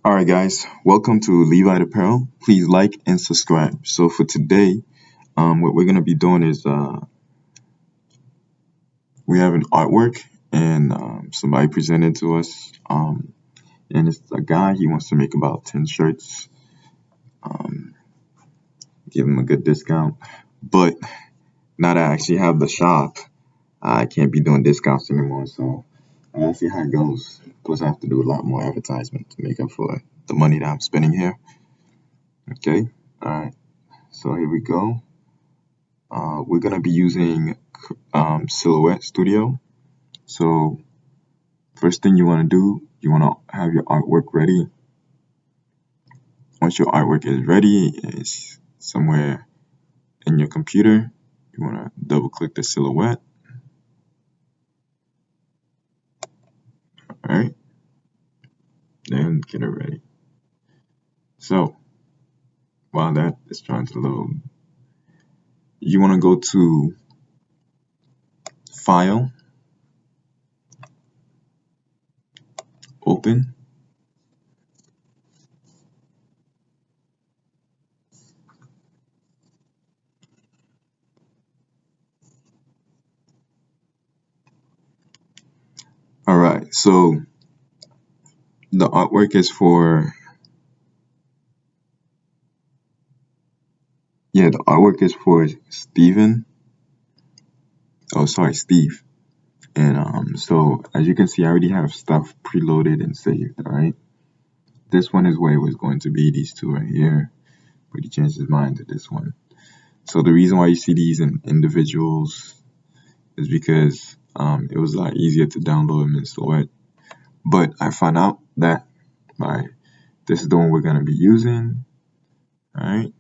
Alright guys, welcome to Levite Apparel. Please like and subscribe. So for today, what we're gonna be doing is we have an artwork and somebody presented to us. And it's a guy, he wants to make about 10 shirts. Give him a good discount. But now that I actually have the shop, I can't be doing discounts anymore, so I'll see how it goes. Plus I have to do a lot more advertisement to make up for the money that I'm spending here. Okay, alright. So here we go. We're gonna be using Silhouette Studio. So first thing you want to do, you want to have your artwork ready. Once your artwork is ready, it's somewhere in your computer. You want to double click the silhouette. All right, then get it ready. So while that is trying to load, you want to go to File, Open. All right, so the artwork is for, the artwork is for Steven. Oh, sorry, Steve. And so as you can see, I already have stuff preloaded and saved. All right, this one is where it was going to be, these two right here, but he changed his mind to this one. So the reason why you see these in individuals is because it was a lot easier to download them in Silhouette. But I found out that this is the one we're going to be using. All right.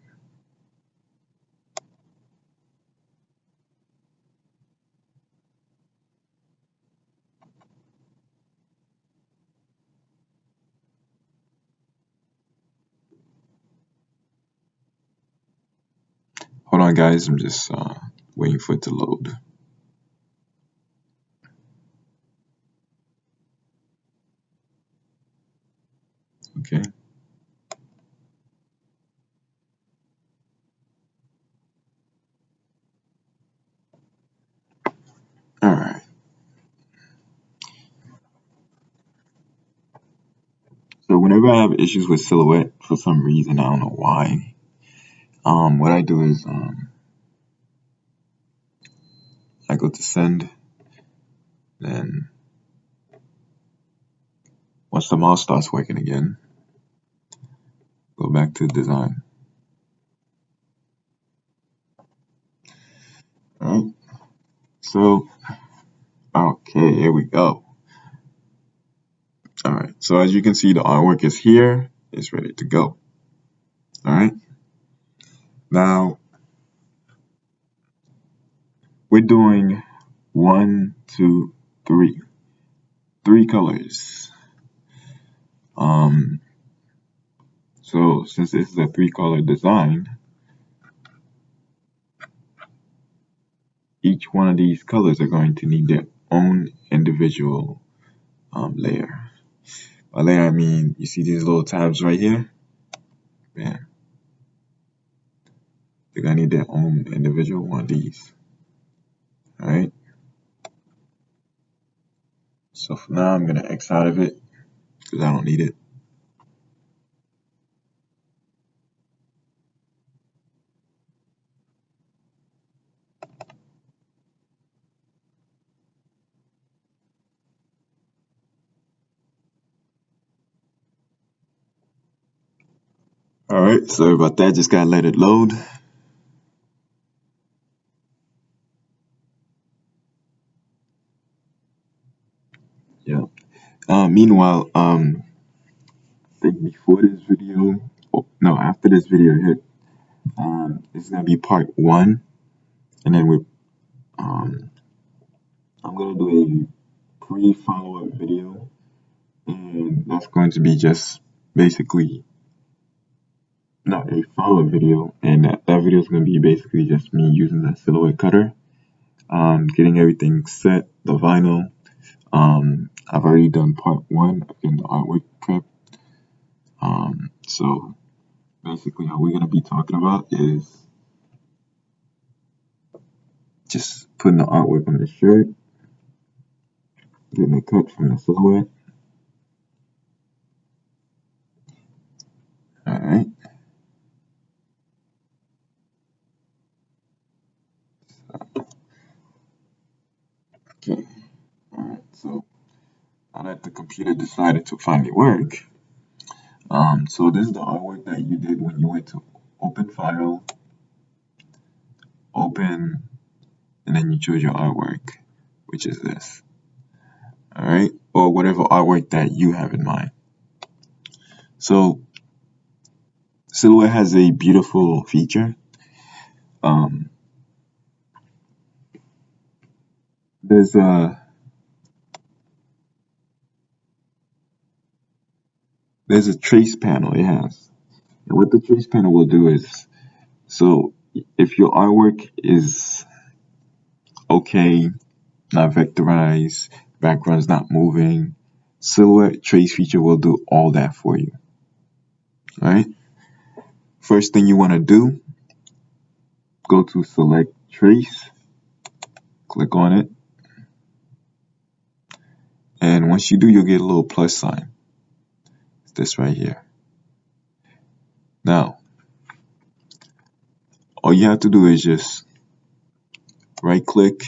Hold on, guys. I'm just waiting for it to load. Okay. All right. So whenever I have issues with Silhouette, for some reason, I don't know why, what I do is I go to Send, then once the mouse starts working again, go back to Design. All right. So, okay, here we go. All right. So as you can see, the artwork is here. It's ready to go. All right. Now we're doing 1, 2, 3, 3 colors. So since this is a 3-color design, each one of these colors are going to need their own individual layer. By layer, I mean, you see these little tabs right here? Yeah. They're gonna need their own individual one of these. All right. So for now, I'm gonna X out of it because I don't need it. All right, sorry about that. Just gotta let it load. Yeah. Meanwhile, I think before this video, no, after this video hit, it's gonna be part 1, and then I'm gonna do a pre-follow-up video, and that's going to be just basically not a follow-up video, and that video is gonna be basically just me using the Silhouette cutter, getting everything set, the vinyl. I've already done part 1 in the artwork prep. So basically, all we're gonna be talking about is just putting the artwork on the shirt, getting it cut from the silhouette. All right. Okay. All right. So now that the computer decided to finally work, so this is the artwork that you did when you went to open file, open, and then you choose your artwork, which is this. All right, or whatever artwork that you have in mind. So Silhouette has a beautiful feature. Um, there's a trace panel it has, and what the trace panel will do is, so if your artwork is okay, not vectorized, background's not moving, Silhouette trace feature will do all that for you. All right. First thing you want to do, go to select trace, click on it, and once you do, you'll get a little plus sign. It's this right here. Now, all you have to do is just right click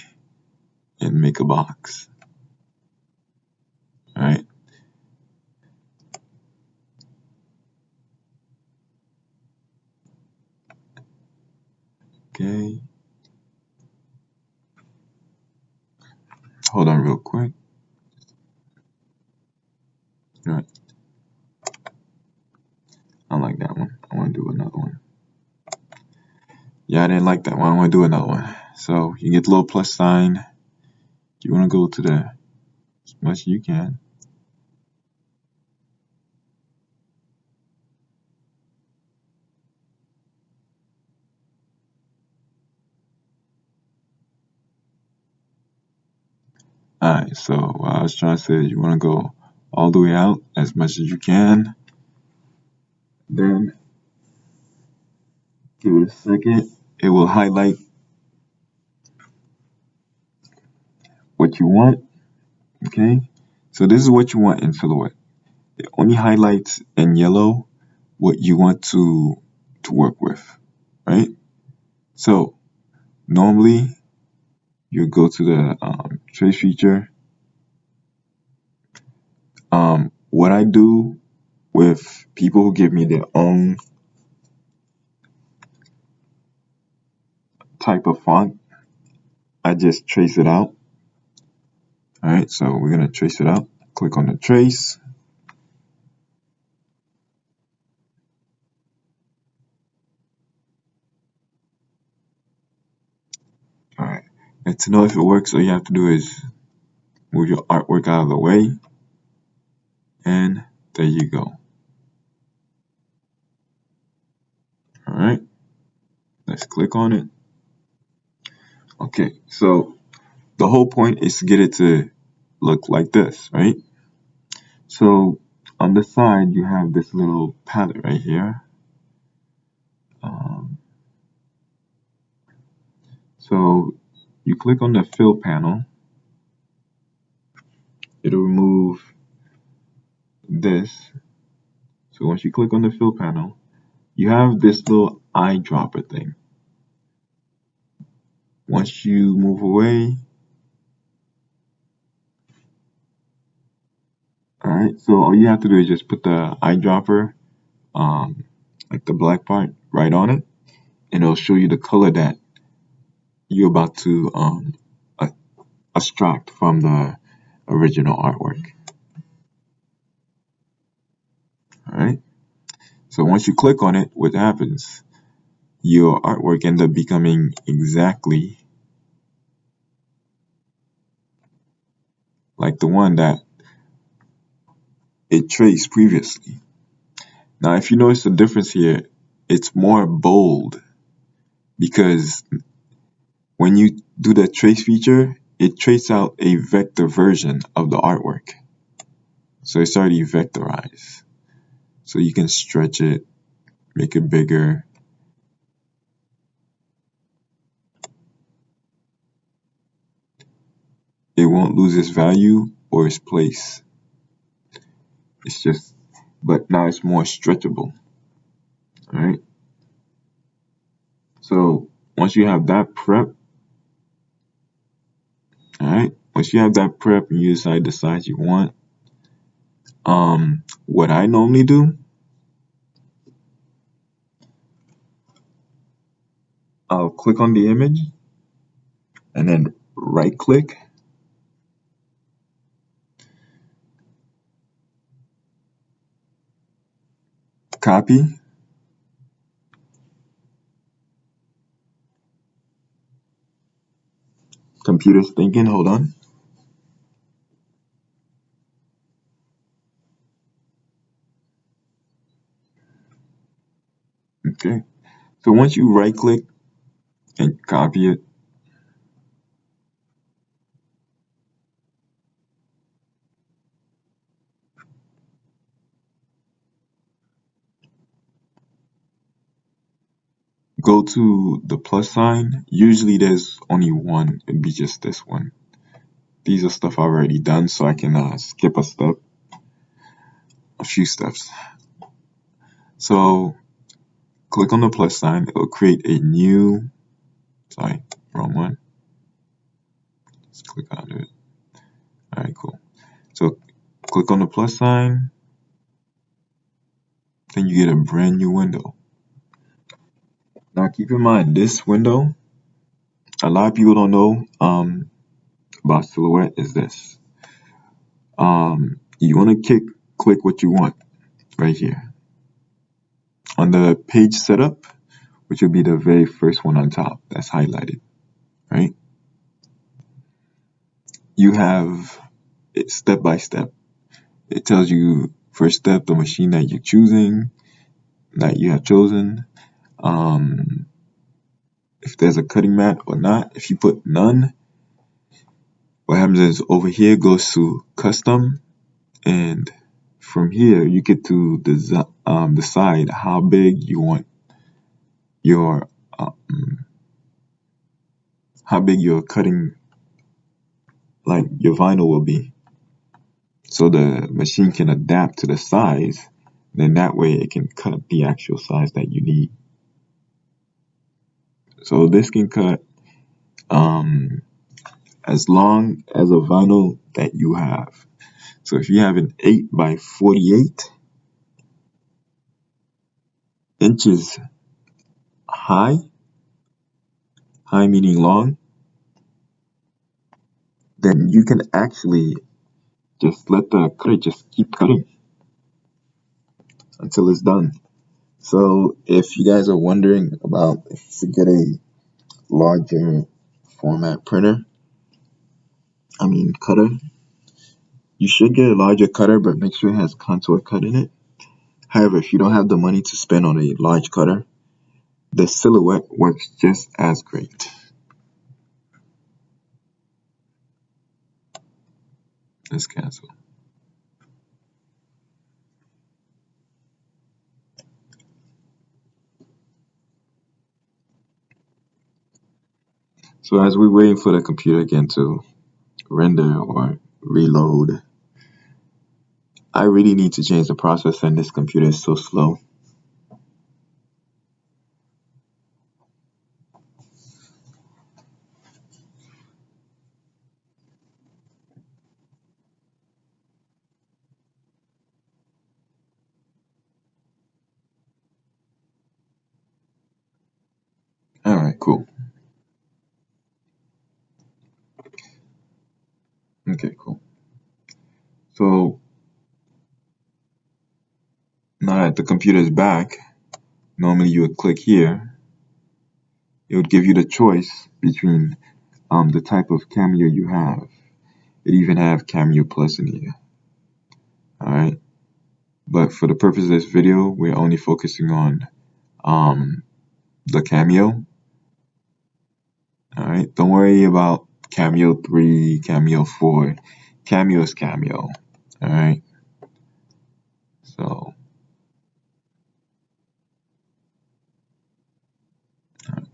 and make a box. All right. Okay. Hold on real quick. All right. I like that one. I want to do another one. Yeah, I didn't like that one. I want to do another one. So you get the little plus sign. You want to go to the as much as you can. Alright, so what I was trying to say is you want to go all the way out as much as you can. Then give it a second. It will highlight what you want. Okay, so this is what you want in Silhouette. It only highlights in yellow what you want to work with, right? So normally you go to the trace feature. What I do with people who give me their own type of font, I just trace it out. All right, so we're gonna trace it out. Click on the trace. All right, and to know if it works, all you have to do is move your artwork out of the way, and there you go. All right, let's click on it. Okay, so the whole point is to get it to look like this, right? So on the side, you have this little palette right here. So you click on the fill panel, it'll remove this. So once you click on the fill panel, you have this little eyedropper thing. Once you move away, all right, so all you have to do is just put the eyedropper, like the black part, right on it, and it'll show you the color that you're about to extract from the original artwork. All right. So once you click on it, what happens? Your artwork ends up becoming exactly like the one that it traced previously. Now, if you notice the difference here, it's more bold because when you do the trace feature, it traces out a vector version of the artwork. So it's already vectorized. So you can stretch it, make it bigger. It won't lose its value or its place. It's just, but now it's more stretchable. All right. So once you have that prep, all right. Once you have that prep and you decide the size you want, what I normally do, I'll click on the image and then right click, copy, computer's thinking, hold on. Okay. So once you right click and copy it, go to the plus sign. Usually there's only one, it'd be just this one. These are stuff I've already done, so I can skip a few steps. So click on the plus sign, it'll create a new, sorry, wrong one. Let's click on it. All right, cool. So click on the plus sign, then you get a brand new window. Now keep in mind, this window, a lot of people don't know about Silhouette is this. You want to click what you want right here. On the page setup, which will be the very first one on top that's highlighted, right? You have it step by step. It tells you first step, the machine that you're choosing, that you have chosen, if there's a cutting mat or not. If you put none, what happens is over here goes to custom, and from here you get to decide how big you want your how big your cutting, like your vinyl will be, so the machine can adapt to the size. Then that way it can cut the actual size that you need. So this can cut as long as a vinyl that you have. So if you have an 8 by 48 inches high, high meaning long, then you can actually just let the cutter just keep cutting until it's done. So if you guys are wondering about if you should get a larger format cutter, you should get a larger cutter, but make sure it has contour cut in it. However, if you don't have the money to spend on a large cutter, the Silhouette works just as great. Let's cancel. So as we're waiting for the computer again to render or reload, I really need to change the processor, and this computer is so slow. Alright, cool. Okay, cool. So now that the computer is back, normally you would click here. It would give you the choice between the type of cameo you have. It even have Cameo Plus in here. Alright. But for the purpose of this video, we're only focusing on the Cameo. Alright. Don't worry about Cameo 3, Cameo 4. Cameo is Cameo. Alright. So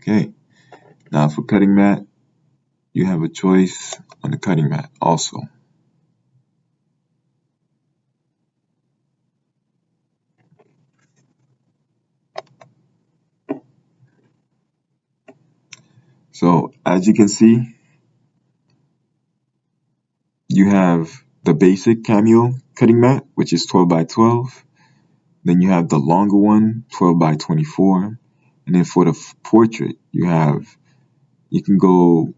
Okay, now for cutting mat, you have a choice on the cutting mat also. So as you can see, you have the basic cameo cutting mat, which is 12 by 12. Then you have the longer one, 12 by 24. And then for the portrait, you can go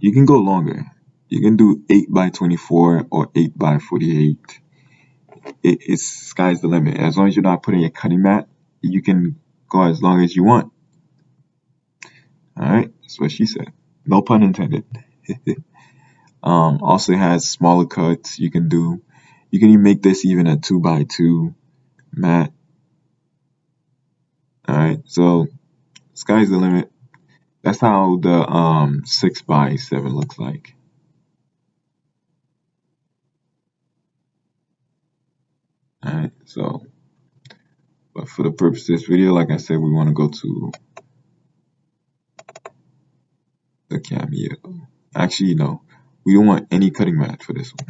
longer. You can do 8 by 24 or 8 by 48. It's sky's the limit. As long as you're not putting a cutting mat, you can go as long as you want. All right, that's what she said. No pun intended. Also has smaller cuts you can do. You can even make this even a 2 by 2 mat. All right, so sky's the limit. That's how the 6 by 7 looks like. All right, so but for the purpose of this video, like I said, we want to go to the cameo. Actually, no, we don't want any cutting mat for this one.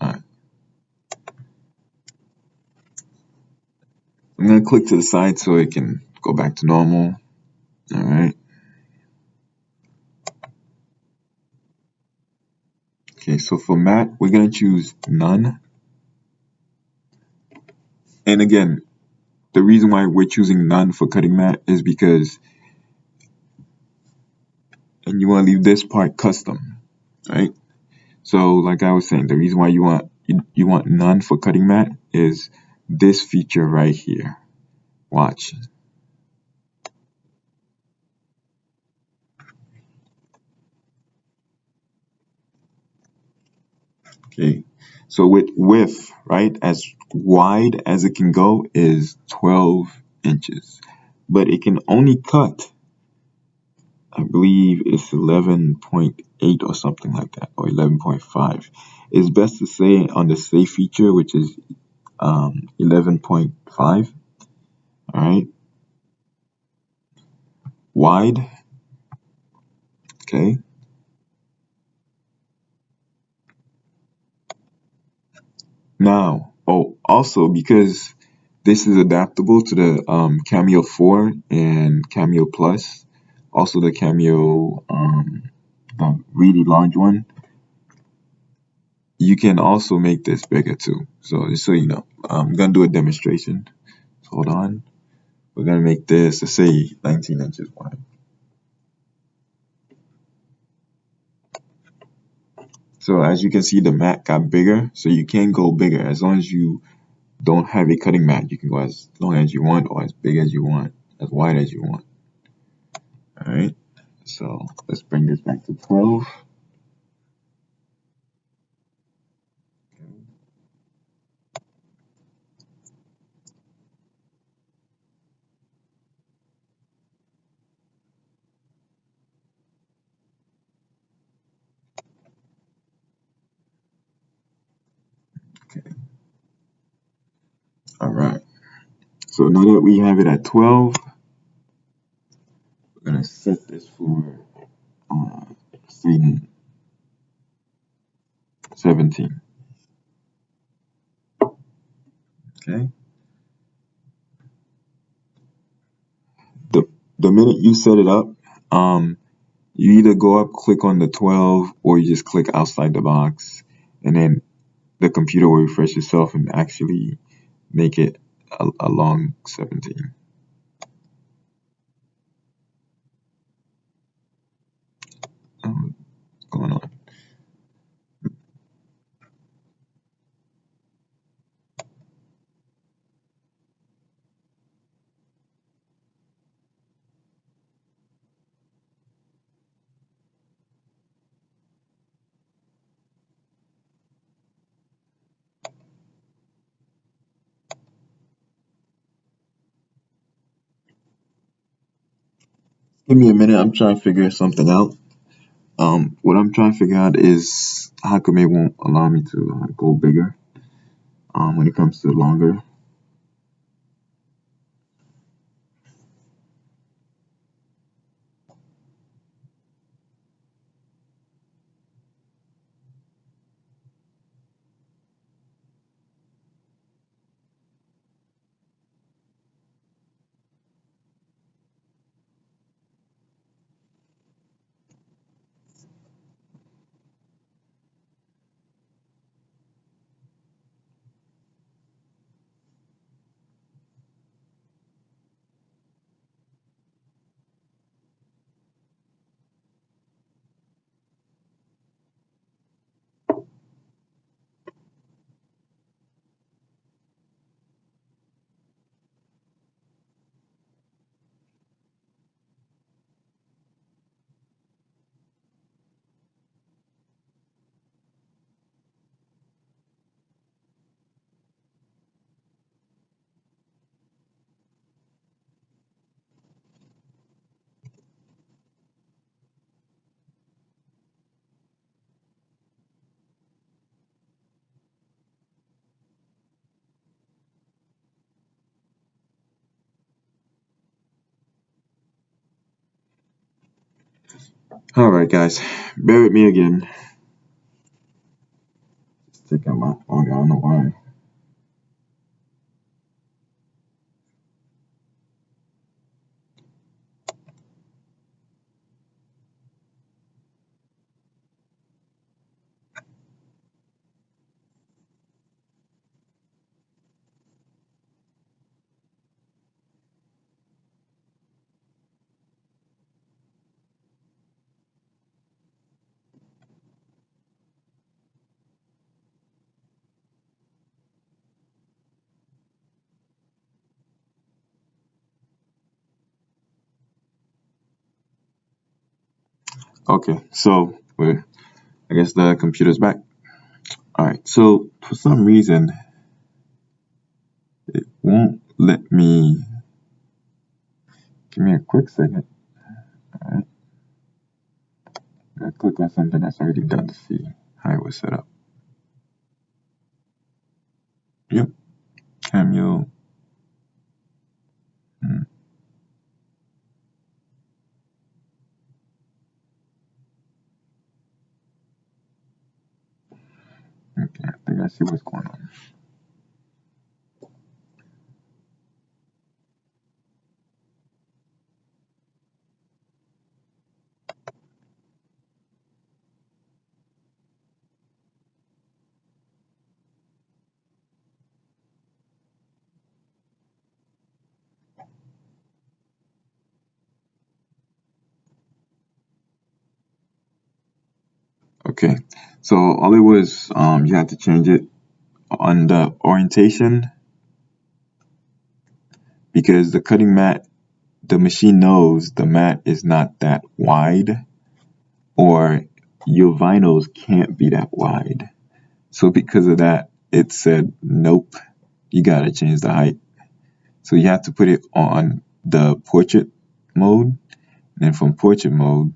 All right, I'm gonna click to the side so it can go back to normal. All right. Okay, so for mat, we're gonna choose none. And again, the reason why we're choosing none for cutting mat is because, and you want to leave this part custom, right? So like I was saying, the reason why you want none for cutting mat is this feature right here. Watch. Okay. So with width, right, as wide as it can go is 12 inches, but it can only cut, I believe it's 11.8 or something like that, or 11.5. It's best to say on the safe feature, which is 11.5. All right. Wide. Okay. Now, oh, also because this is adaptable to the Cameo 4 and Cameo Plus, also the Cameo, the really large one, you can also make this bigger too. So just so you know, I'm gonna do a demonstration. So hold on. We're gonna make this, let's say, 19 inches wide. So as you can see, the mat got bigger, so you can go bigger. As long as you don't have a cutting mat, you can go as long as you want or as big as you want, as wide as you want. All right. So let's bring this back to 12. Okay. All right. So now that we have it at 12, we're gonna set this for say 17. Okay. The the minute you set it up, you either go up, click on the 12, or you just click outside the box, and then the computer will refresh itself and actually make it a long 17. What's going on? Give me a minute. I'm trying to figure something out. What I'm trying to figure out is how come it won't allow me to go bigger. When it comes to longer. All right, guys, bear with me again. It's taking my longer. I don't know why. Okay, so I guess the computer's back. All right, so for some reason it won't let me. Give me a quick second. All right, I click on something that's already done to see how it was set up. Yep, cameo. Hmm, okay, I think I see what's going on. Okay, so all it was, you had to change it on the orientation because the cutting mat, the machine knows the mat is not that wide, or your vinyls can't be that wide. So because of that, it said, nope, you gotta change the height. So you have to put it on the portrait mode, and then from portrait mode,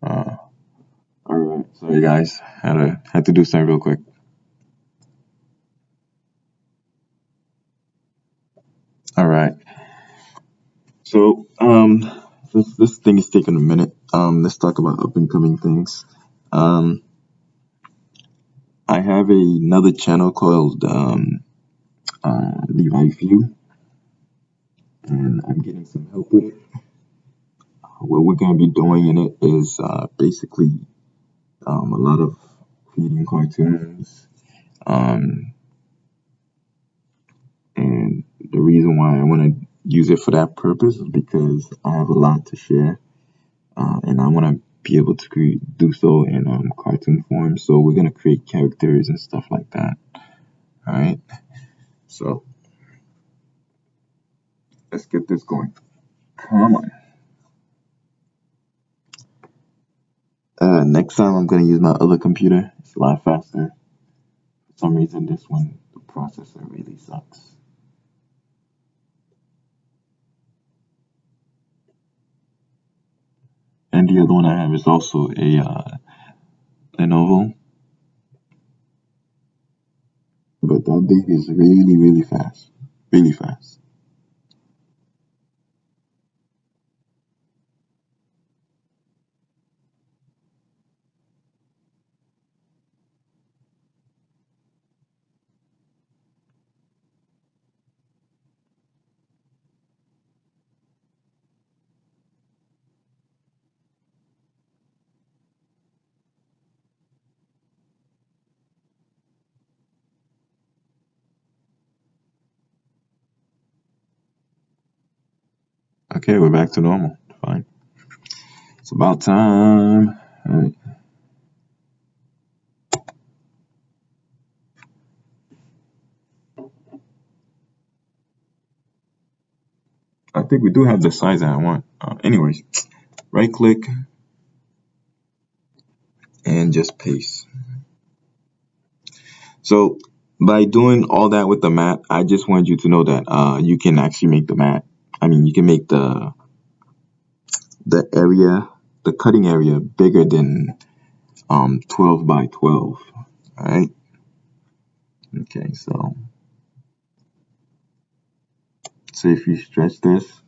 uh, all right, sorry guys, had to do something real quick. All right, so this thing is taking a minute. Let's talk about up and coming things. Um, I have another channel called Levi View, and I'm getting some help with it. What we're gonna be doing in it is basically a lot of creating cartoons. Um, and the reason why I want to use it for that purpose is because I have a lot to share, and I want to be able to do so in cartoon form. So we're gonna create characters and stuff like that. All right. So let's get this going. Come on. Next time I'm gonna use my other computer. It's a lot faster. For some reason, this one, the processor really sucks. And the other one I have is also a Lenovo, but that baby is really, really fast. Really fast. Okay, we're back to normal. Fine. It's about time. All right. I think we do have the size that I want. Anyways, right click and just paste. So by doing all that with the mat, I just want you to know that you can actually make the mat. I mean, you can make the area, the cutting area, bigger than 12 by 12. All right. Okay. So if you stretch this,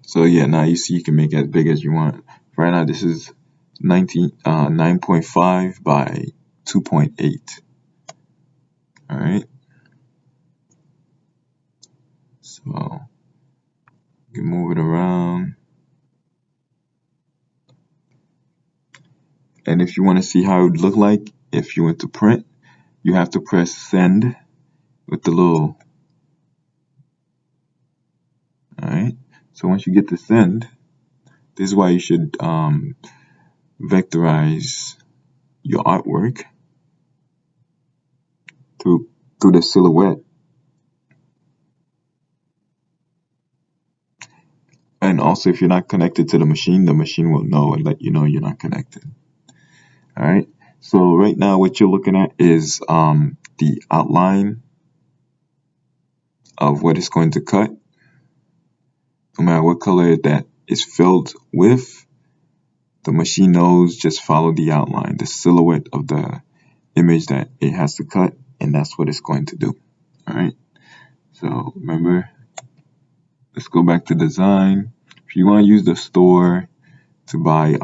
so yeah, now you see you can make it as big as you want. Right now, this is 9.5 by 2.8. All right. So you can move it around. And if you want to see how it would look like if you went to print, you have to press send with the little, all right. So once you get to send, this is why you should vectorize your artwork through the silhouette. And also, if you're not connected to the machine will know and let you know you're not connected. All right. So right now, what you're looking at is the outline of what it's going to cut. No matter what color that is filled with, the machine knows just follow the outline, the silhouette of the image that it has to cut, and that's what it's going to do. All right. So remember, let's go back to design. If you want to use the store to buy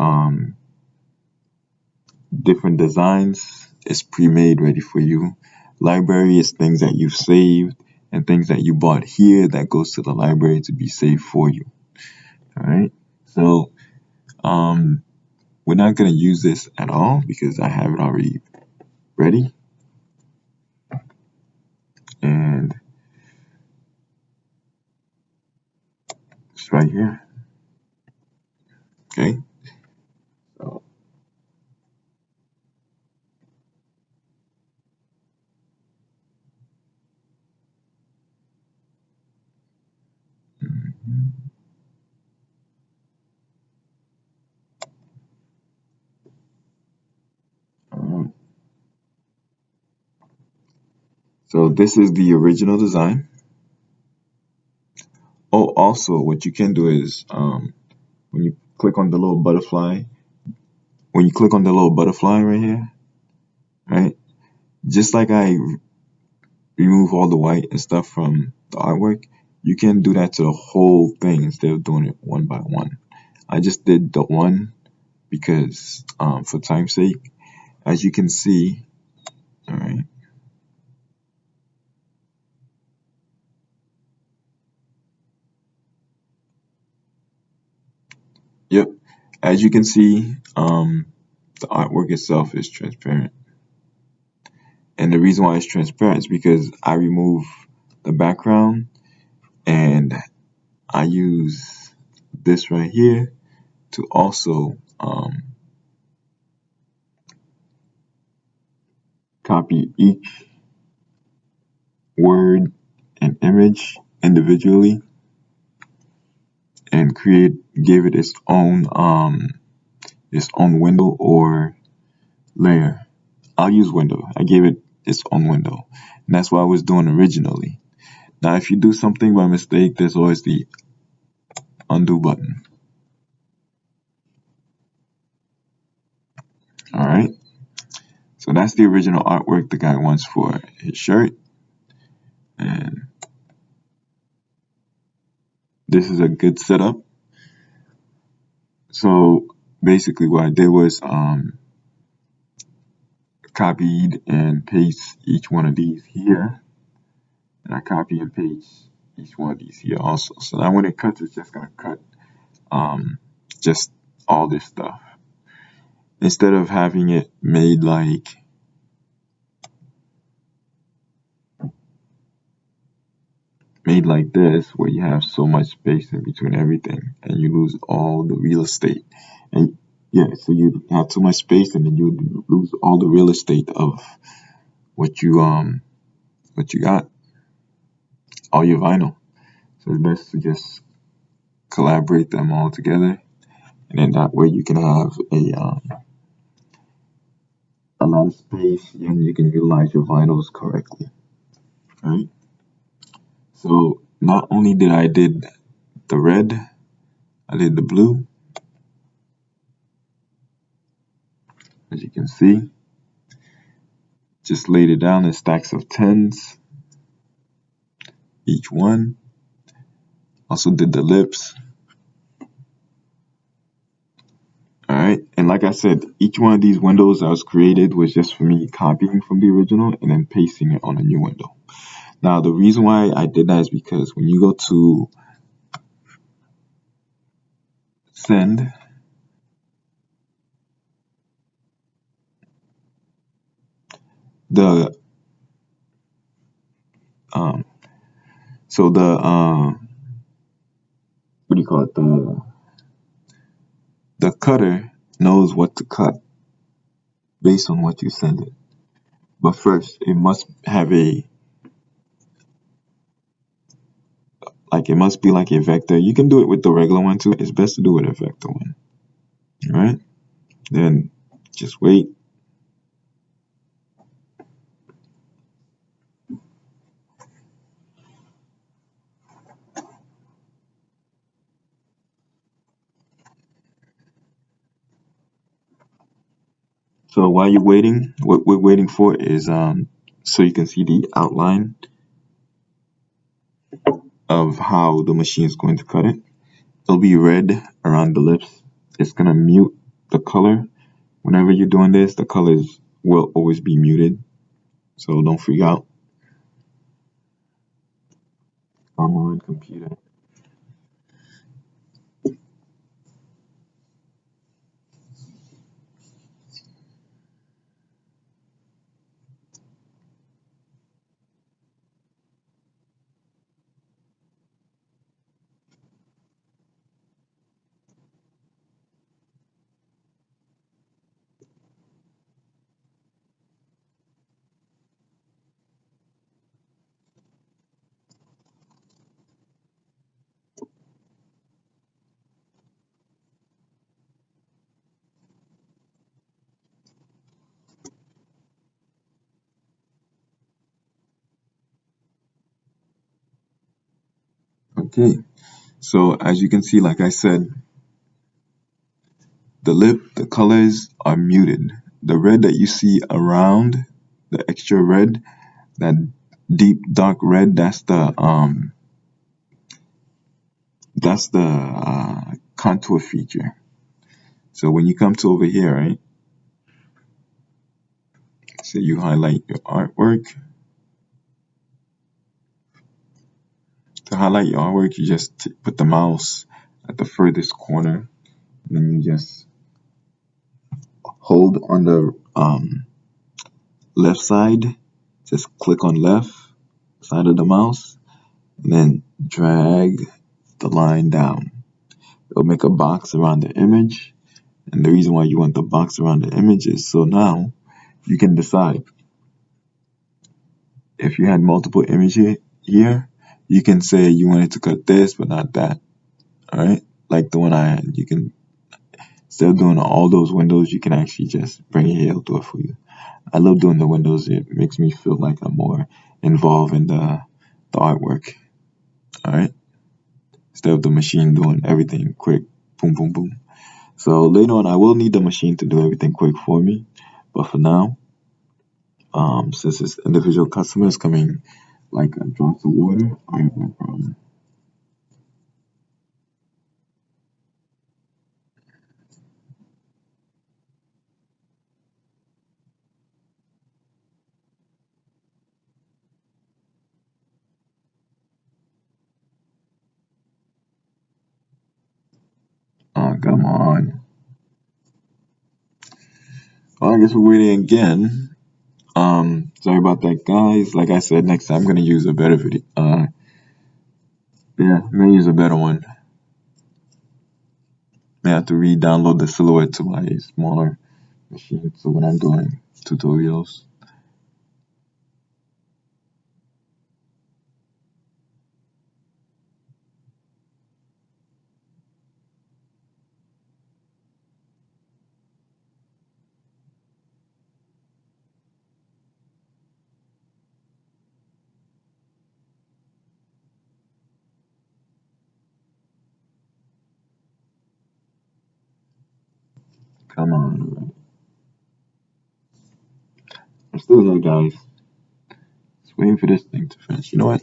different designs, it's pre-made ready for you. Library is things that you've saved and things that you bought here that goes to the library to be saved for you. All right. So we're not going to use this at all because I have it already ready. And it's right here. Okay. So, mhm. Alright. So this is the original design. also what you can do is when you click on the little butterfly, when you click on the little butterfly right here, right? Just like I remove all the white and stuff from the artwork, you can do that to the whole thing instead of doing it one by one. I just did the one because for time's sake, as you can see, all right. Yep. As you can see, the artwork itself is transparent. And the reason why it's transparent is because I remove the background and I use this right here to also copy each word and image individually and give it its own window or layer. I'll use window. I gave it its own window. And that's what I was doing originally. Now if you do something by mistake, there's always the undo button. Alright? So that's the original artwork the guy wants for his shirt. And this is a good setup. So basically what I did was copied and paste each one of these here. And I copy and paste each one of these here also. So now when it cuts, it's just gonna cut just all this stuff. Instead of having it made like this, where you have so much space in between everything and you lose all the real estate. And yeah, so you have too much space and then you lose all the real estate of what you got, all your vinyl. So it's best to just collaborate them all together, and then that way you can have a lot of space and you can utilize your vinyls correctly, right? So not only did I did the red, I did the blue, as you can see. Just laid it down in stacks of tens, each one. Also did the lips. Alright, and like I said, each one of these windows that was created was just for me copying from the original and then pasting it on a new window. Now the reason why I did that is because when you go to send, the so the what do you call it, the cutter knows what to cut based on what you send it. But first it must have it must be like a vector. You can do it with the regular one too. It's best to do it with a vector one. Alright? Then just wait. So while you're waiting, what we're waiting for is so you can see the outline of how the machine is going to cut it. It'll be red around the lips. It's gonna mute the color. Whenever you're doing this, the colors will always be muted. So don't freak out. Come on, computer. Okay. So as you can see, like I said, the colors are muted. The red that you see around, the extra red, that deep dark red, that's the contour feature. So when you come to over here, right? So you highlight your artwork. To highlight your artwork, you just put the mouse at the furthest corner, and then you just hold on the left side. Just click on left side of the mouse, and then drag the line down. It'll make a box around the image. And the reason why you want the box around the image is so now you can decide if you had multiple images here, you can say you wanted to cut this but not that. Alright? Like the one I had. You can, instead of doing all those windows, you can actually just bring it here, it'll do it for you. I love doing the windows. It makes me feel like I'm more involved in the artwork. Alright? Instead of the machine doing everything quick. Boom, boom, boom. So later on, I will need the machine to do everything quick for me. But for now, since it's individual customers coming like drops of water, I have no problem. Oh, come on. Well, I guess we're waiting again. Sorry about that, guys. Like I said, next time I'm gonna use a better video. Yeah, I'm gonna use a better one. I have to re-download the silhouette to my smaller machine. So when I'm doing tutorials, come on. I'm still here, guys. Just waiting for this thing to finish. You know what?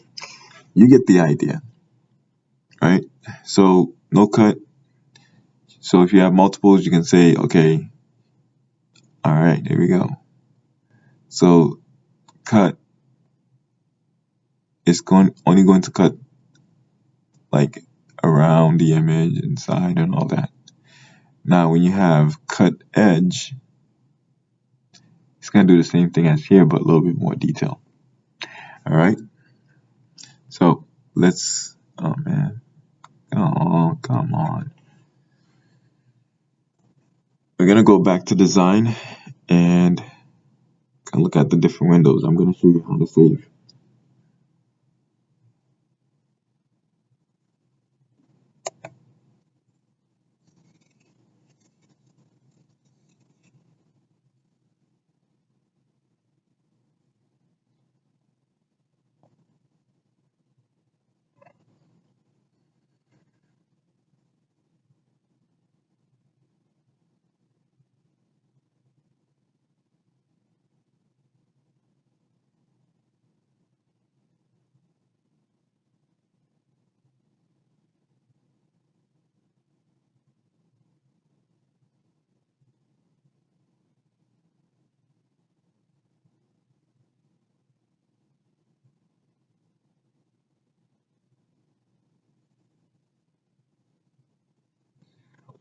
You get the idea, right? So no cut. So if you have multiples, you can say, okay, all right, there we go. So cut is only going to cut like around the image, inside, and all that. Now, when you have cut edge, it's gonna do the same thing as here, but a little bit more detail. All right. So let's. Oh man. Oh, come on. We're gonna go back to design and look at the different windows. I'm gonna show you how to save.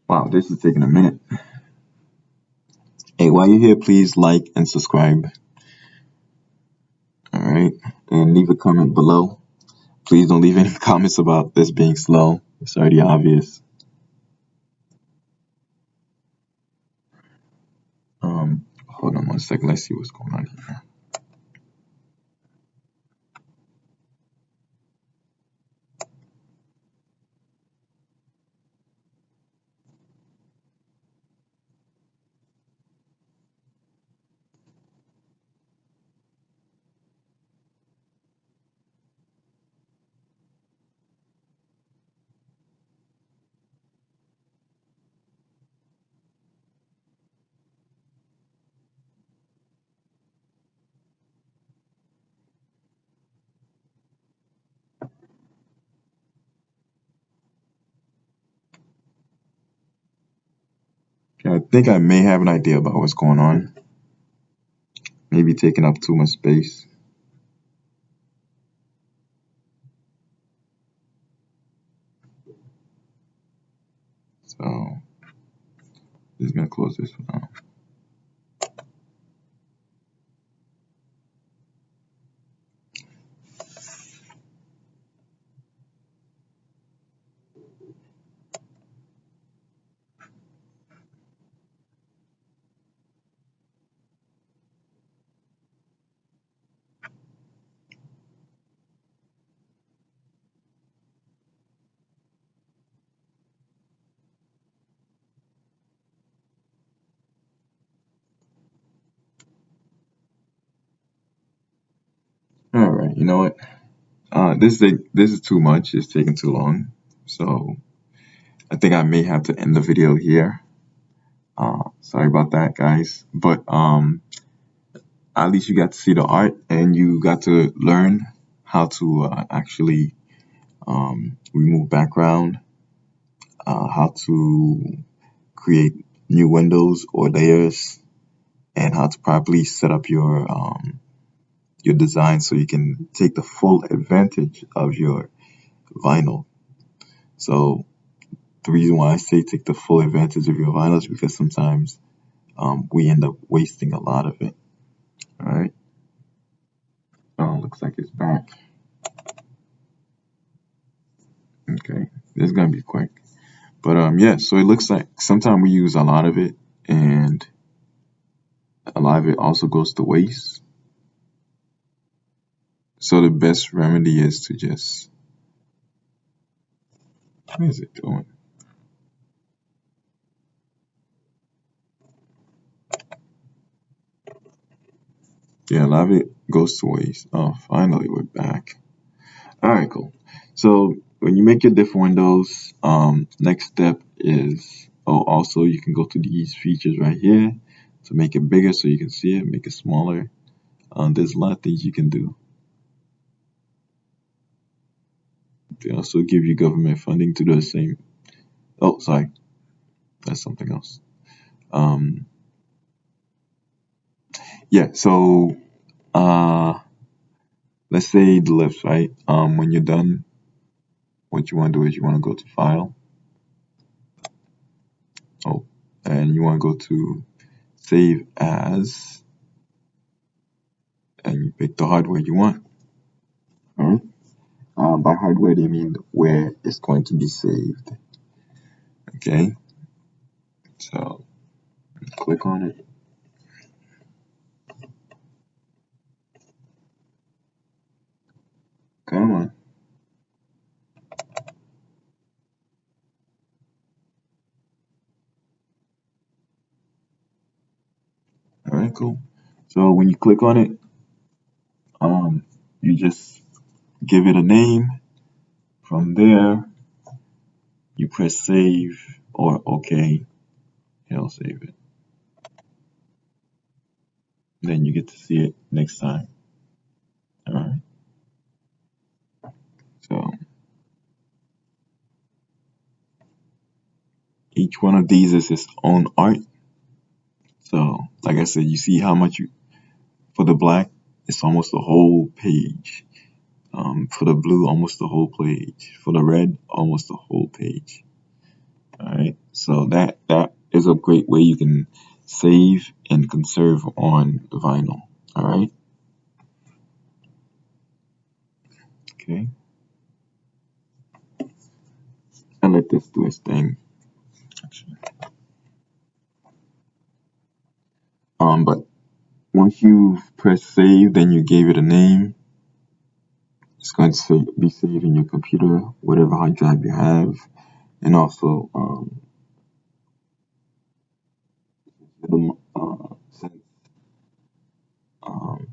Wow, this is taking a minute. Hey, while you're here, please like and subscribe. All right, and leave a comment below. Please don't leave any comments about this being slow. It's already obvious. Hold on 1 second. Let's see what's going on here. think I may have an idea about what's going on. Maybe taking up too much space. So just gonna close this one out. All right, you know what? This is too much. It's taking too long. So I think I may have to end the video here. Sorry about that, guys. But at least you got to see the art and you got to learn how to actually remove background, how to create new windows or layers, and how to properly set up your design so you can take the full advantage of your vinyl. So the reason why I say take the full advantage of your vinyl is because sometimes we end up wasting a lot of it. All right. Oh, looks like it's back. Okay, this is gonna be quick. But yeah. So it looks like sometimes we use a lot of it, and a lot of it also goes to waste. So the best remedy is to just what is it doing? Yeah, a lot of it goes to waste. Oh, finally we're back. All right, cool. So when you make your diff windows, next step is also you can go to these features right here to make it bigger so you can see it, make it smaller. There's a lot of things you can do. They also give you government funding to do the same. Oh, sorry, that's something else. Um, yeah. So let's say the lifts, right? When you're done, what you want to do is you want to go to File. Oh, and you want to go to Save As, and you pick the hardware you want. All right. By hardware, they mean where it's going to be saved. Okay. So click on it. Come on. All right, cool. So when you click on it, you just give it a name. From there, you press save or OK. It'll save it. Then you get to see it next time. All right. So each one of these is its own art. So like I said, you see how much you for the black, it's almost the whole page. For the blue, almost the whole page. For the red, almost the whole page. All right. So that is a great way you can save and conserve on vinyl. All right. Okay. And let this do its thing. But once you press save, then you gave it a name. It's going to be saved in your computer, whatever hard drive you have, and also since um,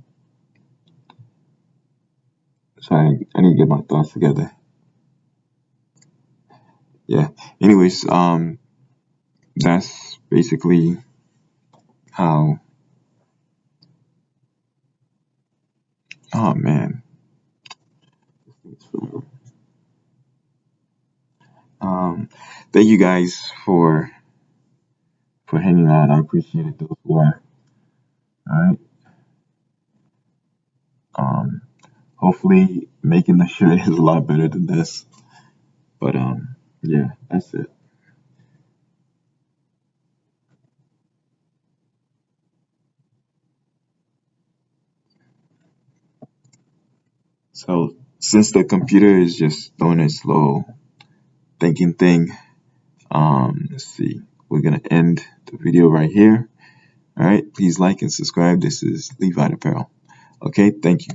sorry, I need to get my thoughts together. Yeah. Anyways, that's basically how. Oh man. Um, thank you guys for for hanging on. I appreciate it, those who are. All right. Um, Hopefully making the shirt is a lot better than this. But yeah, that's it. So since the computer is just doing its slow thinking thing, let's see. We're gonna end the video right here. All right. Please like and subscribe. This is Levi Apparel. Okay. Thank you.